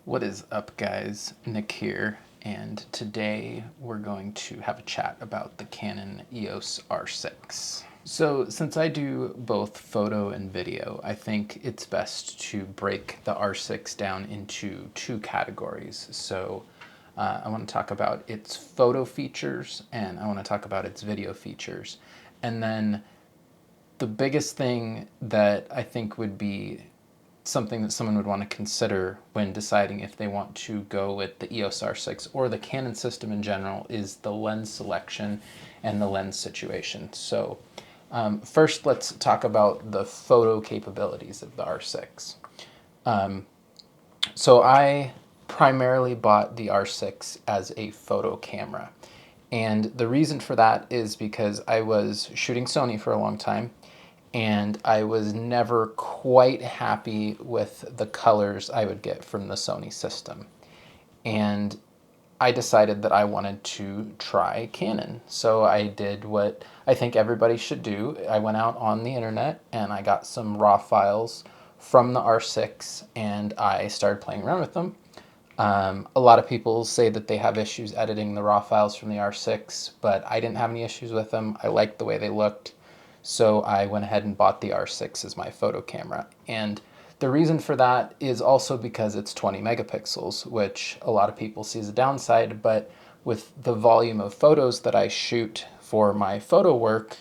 What is up, guys? Nick here, and today we're going to have a chat about the Canon EOS R6. So since I do both photo and video, I think it's best to break the R6 down into two categories. So I want to talk about its photo features and I want to talk about its video features. And then the biggest thing that I think would be something that someone would want to consider when deciding if they want to go with the EOS R6 or the Canon system in general is the lens selection and the lens situation. So first, let's talk about the photo capabilities of the R6. So I primarily bought the R6 as a photo camera. And the reason for that is because I was shooting Sony for a long time and I was never quite happy with the colors I would get from the Sony system. And I decided that I wanted to try Canon. So I did what I think everybody should do. I went out on the internet and I got some raw files from the R6 and I started playing around with them. A lot of people say that they have issues editing the raw files from the R6, but I didn't have any issues with them. I liked the way they looked. So I went ahead and bought the R6 as my photo camera. And the reason for that is also because it's 20 megapixels, which a lot of people see as a downside, but with the volume of photos that I shoot for my photo work,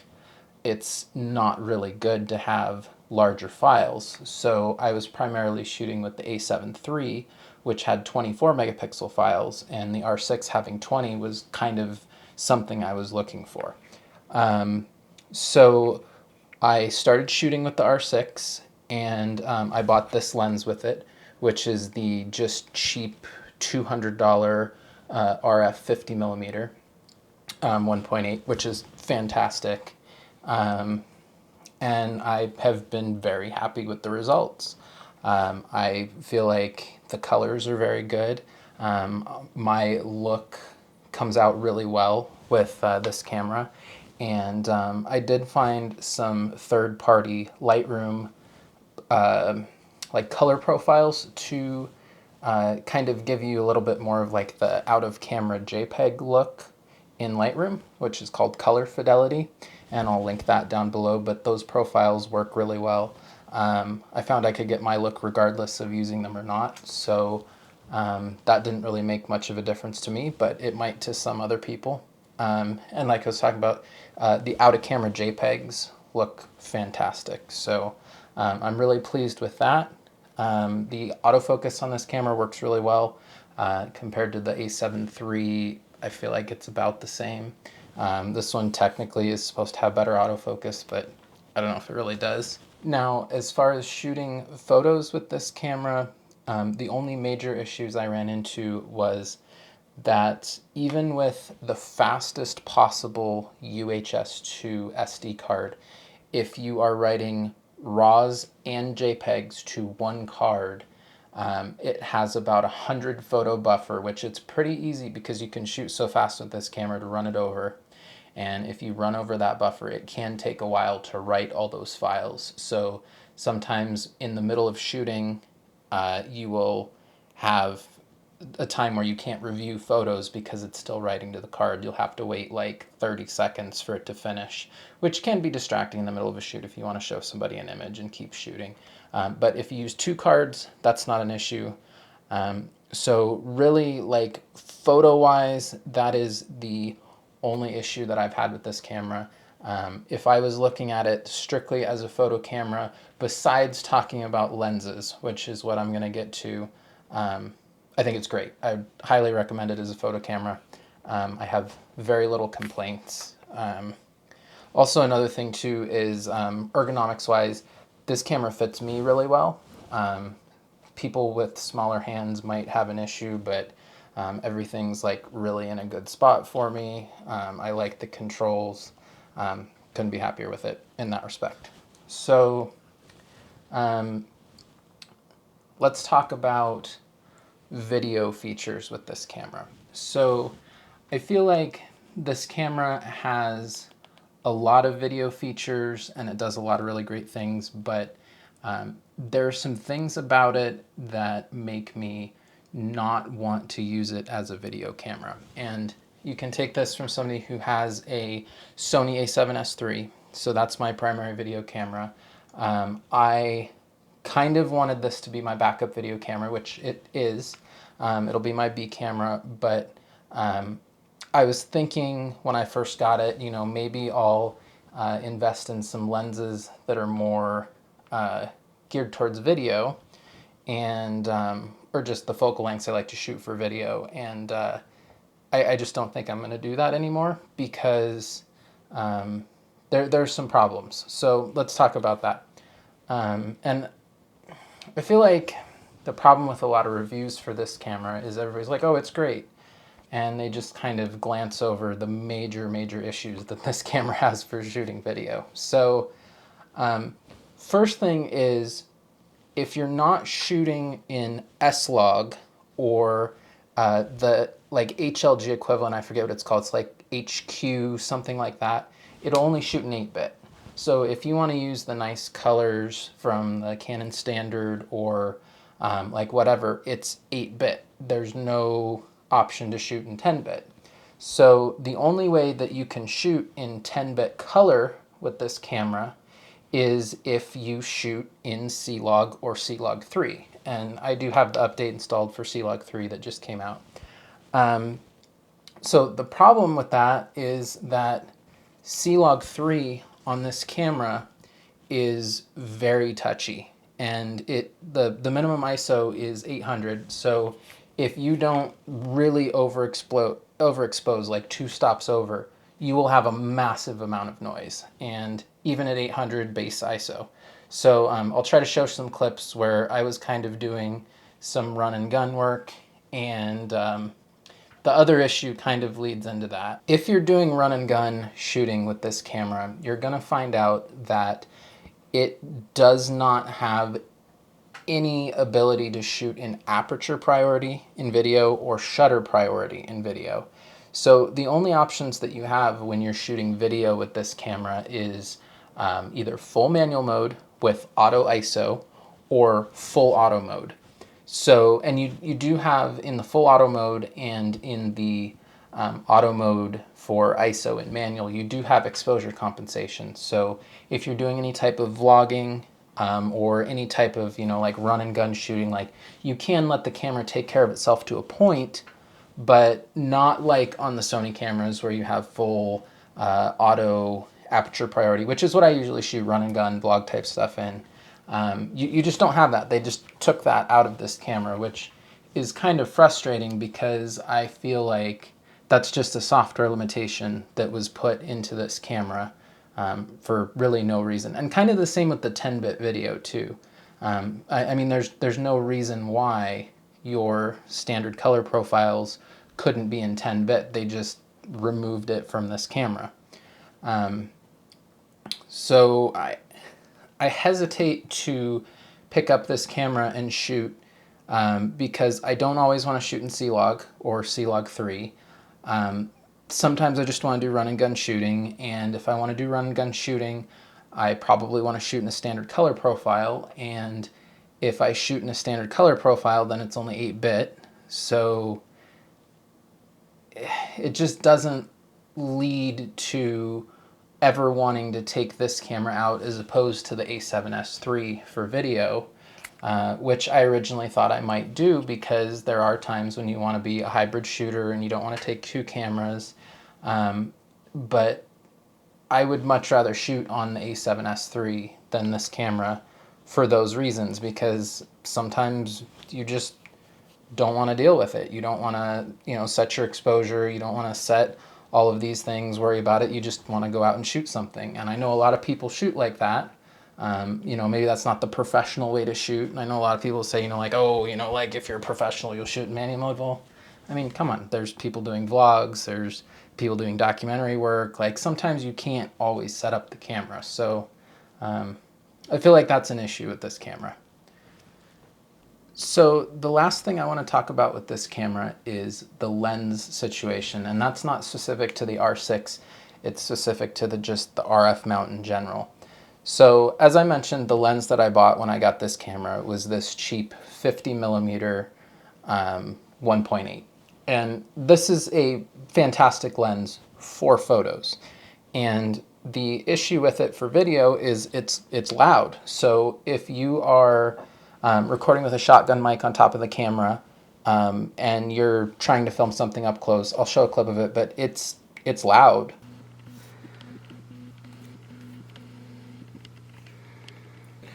it's not really good to have larger files. So I was primarily shooting with the A7 III, which had 24 megapixel files, and the R6 having 20 was kind of something I was looking for. So I started shooting with the R6 and I bought this lens with it, which is the just cheap $200 RF 50 millimeter 1.8, which is fantastic. And I have been very happy with the results. I feel like the colors are very good. My look comes out really well with this camera. And I did find some third-party Lightroom like color profiles to kind of give you a little bit more of like the out-of-camera JPEG look in Lightroom, which is called color fidelity, and I'll link that down below, but those profiles work really well. I found I could get my look regardless of using them or not, so that didn't really make much of a difference to me, but it might to some other people. And like I was talking about, the out-of-camera JPEGs look fantastic. So I'm really pleased with that. The autofocus on this camera works really well. Compared to the A7 III, I feel like it's about the same. This one technically is supposed to have better autofocus, but I don't know if it really does. Now, as far as shooting photos with this camera, the only major issues I ran into was that even with the fastest possible UHS-2 SD card, if you are writing RAWs and JPEGs to one card, it has about 100 photo buffer, which it's pretty easy because you can shoot so fast with this camera to run it over. And if you run over that buffer, it can take a while to write all those files. So sometimes in the middle of shooting, you will have a time where you can't review photos because it's still writing to the card. You'll have to wait like 30 seconds for it to finish, which can be distracting in the middle of a shoot if you want to show somebody an image and keep shooting. But if you use two cards, that's not an issue. So really, like, photo-wise, that is the only issue that I've had with this camera. If I was looking at it strictly as a photo camera, besides talking about lenses, which is what I'm going to get to, I think it's great. I would highly recommend it as a photo camera. I have very little complaints. Also, another thing too is ergonomics-wise, this camera fits me really well. People with smaller hands might have an issue, but everything's like really in a good spot for me. I like the controls. Couldn't be happier with it in that respect. So let's talk about video features with this camera. So I feel like this camera has a lot of video features and it does a lot of really great things, but there are some things about it that make me not want to use it as a video camera. And you can take this from somebody who has a Sony A7iv, so that's my primary video camera. I kind of wanted this to be my backup video camera, which it is. It'll be my B camera, but I was thinking when I first got it, you know, maybe I'll invest in some lenses that are more geared towards video, and or just the focal lengths I like to shoot for video. And I just don't think I'm going to do that anymore because there's some problems. So let's talk about that. And I feel like the problem with a lot of reviews for this camera is everybody's like, oh, it's great. And they just kind of glance over the major issues that this camera has for shooting video. So first thing is, if you're not shooting in S-Log or the like HLG equivalent, I forget what it's called, it's like HQ, something like that, it'll only shoot in 8-bit. So if you want to use the nice colors from the Canon standard or like whatever, it's 8-bit. There's no option to shoot in 10-bit. So the only way that you can shoot in 10-bit color with this camera is if you shoot in C-Log or C-Log 3. And I do have the update installed for C-Log 3 that just came out. So the problem with that is that C-Log 3 on this camera is very touchy, and the minimum ISO is 800. So if you don't really overexpose, like 2 stops over, you will have a massive amount of noise, and even at 800 base ISO. So I'll try to show some clips where I was kind of doing some run and gun work, and the other issue kind of leads into that. If you're doing run and gun shooting with this camera, you're gonna find out that it does not have any ability to shoot in aperture priority in video or shutter priority in video. So the only options that you have when you're shooting video with this camera is either full manual mode with auto ISO or full auto mode. So, and you do have in the full auto mode and in the auto mode for ISO and manual, you do have exposure compensation. So if you're doing any type of vlogging or any type of, you know, like run and gun shooting, like you can let the camera take care of itself to a point, but not like on the Sony cameras where you have full auto aperture priority, which is what I usually shoot run and gun vlog type stuff in. You just don't have that. They just took that out of this camera, which is kind of frustrating because I feel like that's just a software limitation that was put into this camera for really no reason. And kind of the same with the 10-bit video too. I mean, there's no reason why your standard color profiles couldn't be in 10-bit. They just removed it from this camera. So I hesitate to pick up this camera and shoot because I don't always want to shoot in C-Log or C-Log 3. Sometimes I just want to do run and gun shooting, and if I want to do run and gun shooting, I probably want to shoot in a standard color profile, and if I shoot in a standard color profile, then it's only 8-bit, so it just doesn't lead to ever wanting to take this camera out as opposed to the A7iv for video, which I originally thought I might do because there are times when you want to be a hybrid shooter and you don't want to take 2 cameras, but I would much rather shoot on the A7iv than this camera for those reasons, because sometimes you just don't want to deal with it. You don't want to, you know, set your exposure, you don't want to set all of these things, worry about it. You just want to go out and shoot something. And I know a lot of people shoot like that. You know, maybe that's not the professional way to shoot. And I know a lot of people say, you know, like, oh, you know, like if you're a professional, you'll shoot in manual mode. Well, I mean, come on, there's people doing vlogs, there's people doing documentary work. Like sometimes you can't always set up the camera. So I feel like that's an issue with this camera. So the last thing I want to talk about with this camera is the lens situation, and that's not specific to the R6, it's specific to just the RF mount in general. So as I mentioned, the lens that I bought when I got this camera was this cheap 50mm 1.8. And this is a fantastic lens for photos. And the issue with it for video is it's loud. So if you are recording with a shotgun mic on top of the camera and you're trying to film something up close, I'll show a clip of it, but it's loud.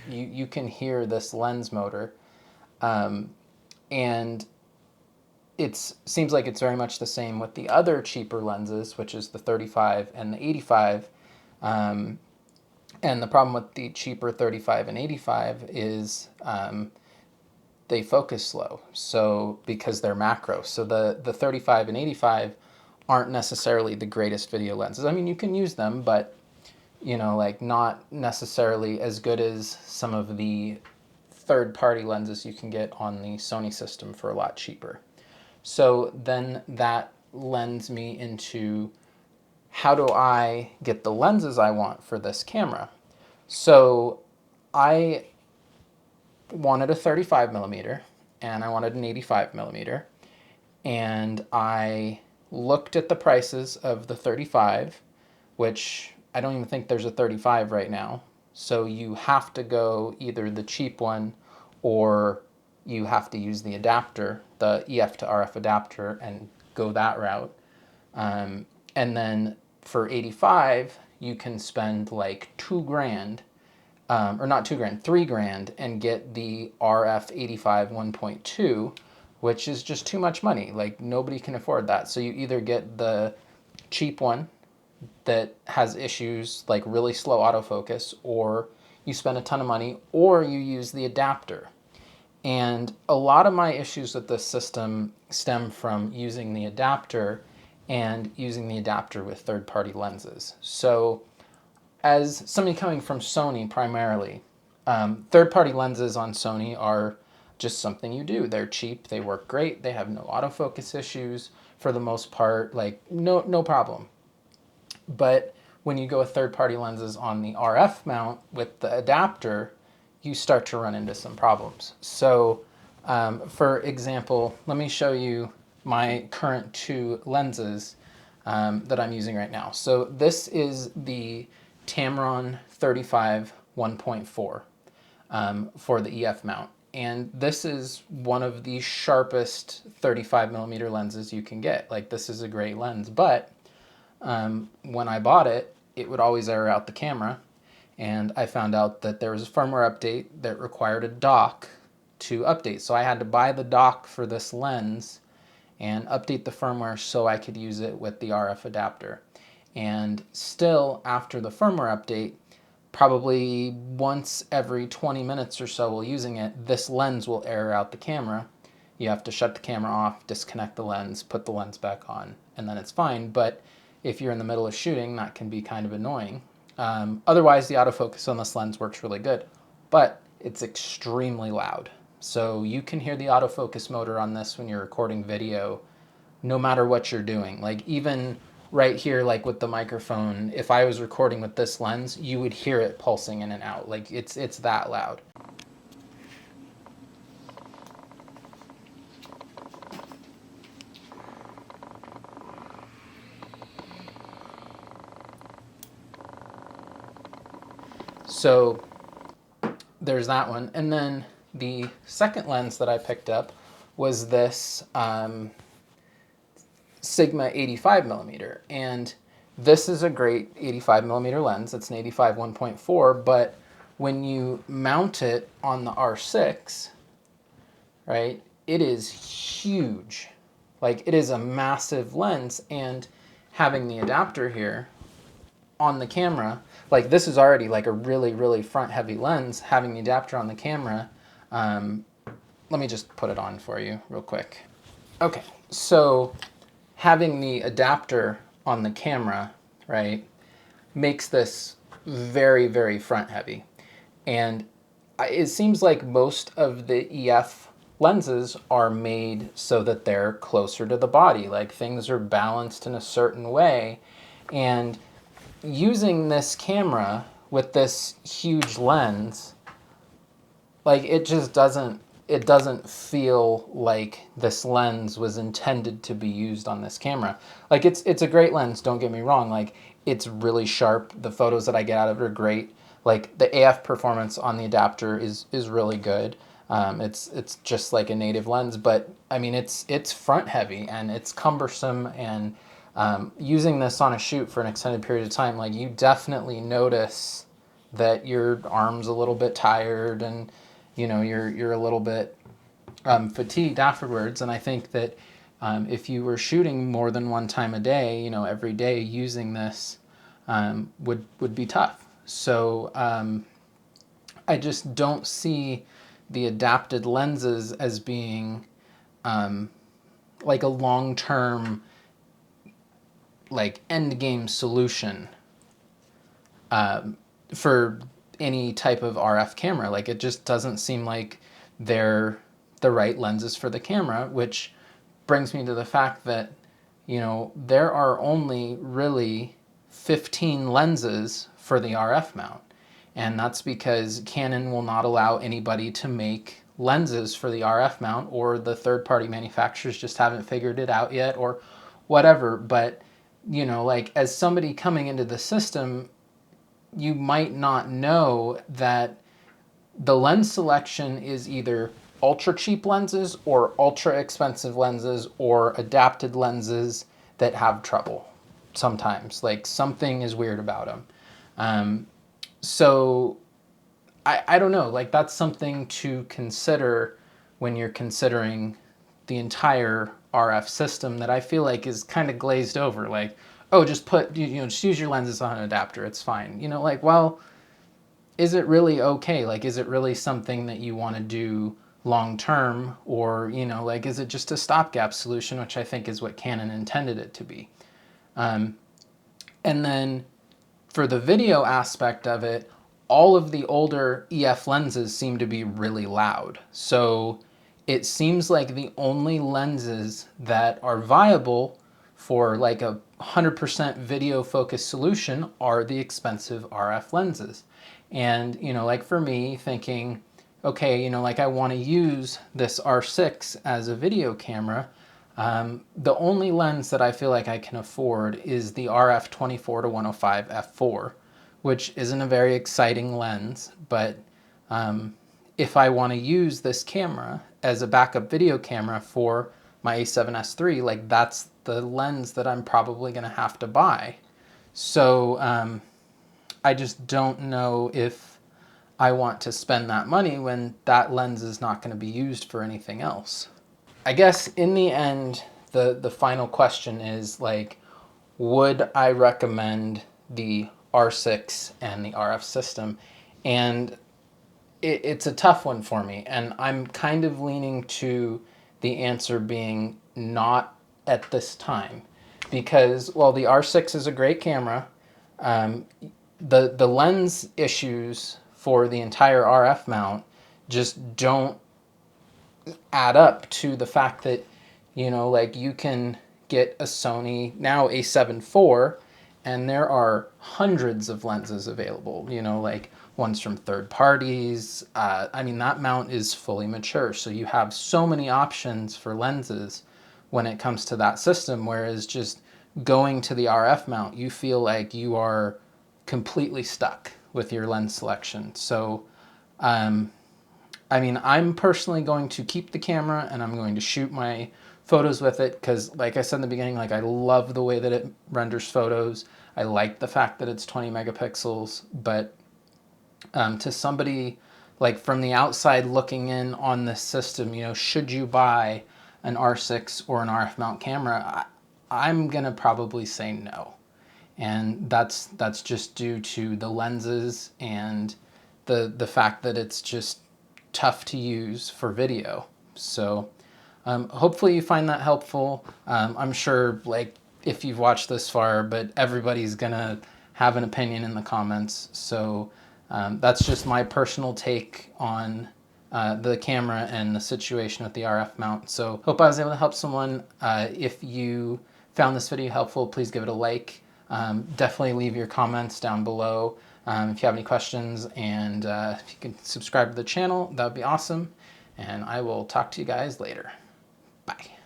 You can hear this lens motor, and it seems like it's very much the same with the other cheaper lenses, which is the 35 and the 85. And the problem with the cheaper 35 and 85 is they focus slow, so because they're macro. So the 35 and 85 aren't necessarily the greatest video lenses. I mean, you can use them, but you know, like not necessarily as good as some of the third-party lenses you can get on the Sony system for a lot cheaper. So then that lends me into, how do I get the lenses I want for this camera? So I wanted a 35 millimeter and I wanted an 85 millimeter, and I looked at the prices of the 35, which I don't even think there's a 35 right now. So you have to go either the cheap one or you have to use the adapter, the EF to RF adapter, and go that route. And then for 85, you can spend like $2,000, or not $2,000, $3,000, and get the RF 85 1.2, which is just too much money. Like nobody can afford that. So you either get the cheap one that has issues like really slow autofocus, or you spend a ton of money, or you use the adapter. And a lot of my issues with this system stem from using the adapter and using the adapter with third-party lenses. So as somebody coming from Sony primarily, third-party lenses on Sony are just something you do. They're cheap, they work great, they have no autofocus issues for the most part, like no problem. But when you go with third-party lenses on the RF mount with the adapter, you start to run into some problems. So for example, let me show you my current two lenses that I'm using right now. So this is the Tamron 35 1.4 for the EF mount. And this is one of the sharpest 35 millimeter lenses you can get. Like, this is a great lens, but when I bought it, it would always error out the camera. And I found out that there was a firmware update that required a dock to update. So I had to buy the dock for this lens and update the firmware so I could use it with the RF adapter. And still, after the firmware update, probably once every 20 minutes or so while using it, this lens will error out the camera. You have to shut the camera off, disconnect the lens, put the lens back on, and then it's fine. But if you're in the middle of shooting, that can be kind of annoying. Otherwise, the autofocus on this lens works really good, but it's extremely loud. So you can hear the autofocus motor on this when you're recording video, no matter what you're doing. Like even right here, like with the microphone, if I was recording with this lens, you would hear it pulsing in and out. Like it's that loud. So there's that one. And then the second lens that I picked up was this Sigma 85 millimeter. And this is a great 85 millimeter lens. It's an 85 1.4, but when you mount it on the R6, right, it is huge. Like, it is a massive lens, and having the adapter here on the camera, like this is already like a really front heavy lens. Having the adapter on the camera, let me just put it on for you real quick. Okay, so having the adapter on the camera, right, makes this very front heavy. And it seems like most of the EF lenses are made so that they're closer to the body, like things are balanced in a certain way. And using this camera with this huge lens, like it just doesn't it doesn't feel like this lens was intended to be used on this camera. Like it's a great lens, don't get me wrong. Like it's really sharp. The photos that I get out of it are great. Like the AF performance on the adapter is really good. It's just like a native lens, but I mean it's front heavy and it's cumbersome, and using this on a shoot for an extended period of time, like you definitely notice that your arm's a little bit tired, and you know you're a little bit fatigued afterwards. And I think that if you were shooting more than one time a day, you know, every day, using this would be tough. So I just don't see the adapted lenses as being like a long-term, like end game solution for any type of RF camera. Like it just doesn't seem like they're the right lenses for the camera, which brings me to the fact that, you know, there are only really 15 lenses for the RF mount. And that's because Canon will not allow anybody to make lenses for the RF mount, or the third-party manufacturers just haven't figured it out yet, or whatever. But, you know, like as somebody coming into the system, you might not know that the lens selection is either ultra cheap lenses or ultra expensive lenses or adapted lenses that have trouble sometimes. Like something is weird about them. So I don't know, like that's something to consider when you're considering the entire RF system, that I feel like is kind of glazed over. Like, oh, just put, you know, just use your lenses on an adapter, it's fine. You know, like, well, is it really okay? Like, is it really something that you want to do long term? Or, you know, like, is it just a stopgap solution, which I think is what Canon intended it to be. And then for the video aspect of it, all of the older EF lenses seem to be really loud. So it seems like the only lenses that are viable for like a 100% video focused solution are the expensive RF lenses. And, you know, like for me thinking, okay, you know, like I want to use this R6 as a video camera. The only lens that I feel like I can afford is the RF 24 to 105 f4, which isn't a very exciting lens, but if I want to use this camera as a backup video camera for my A7S III, like that's the lens that I'm probably going to have to buy. So I just don't know if I want to spend that money when that lens is not going to be used for anything else. I guess in the end, the final question is like, would I recommend the R6 and the RF system? And it's a tough one for me, and I'm kind of leaning to the answer being not at this time, because while the R6 is a great camera, the lens issues for the entire RF mount just don't add up to the fact that, you know, like you can get a Sony now A7 IV, and there are hundreds of lenses available, you know, like ones from third parties. I mean, that mount is fully mature, so you have so many options for lenses when it comes to that system, whereas just going to the RF mount, you feel like you are completely stuck with your lens selection. So I mean, I'm personally going to keep the camera and I'm going to shoot my photos with it because, like I said in the beginning, like I love the way that it renders photos. I like the fact that it's 20 megapixels, but to somebody like from the outside looking in on this system, you know, should you buy an R6 or an RF mount camera? I'm gonna probably say no. And that's just due to the lenses and the fact that it's just tough to use for video. So hopefully you find that helpful. I'm sure, like, if you've watched this far, but everybody's gonna have an opinion in the comments. So that's just my personal take on the camera and the situation with the RF mount. So hope I was able to help someone. If you found this video helpful, please give it a like. Definitely leave your comments down below if you have any questions, and if you can subscribe to the channel, that would be awesome. and I will talk to you guys later. Bye.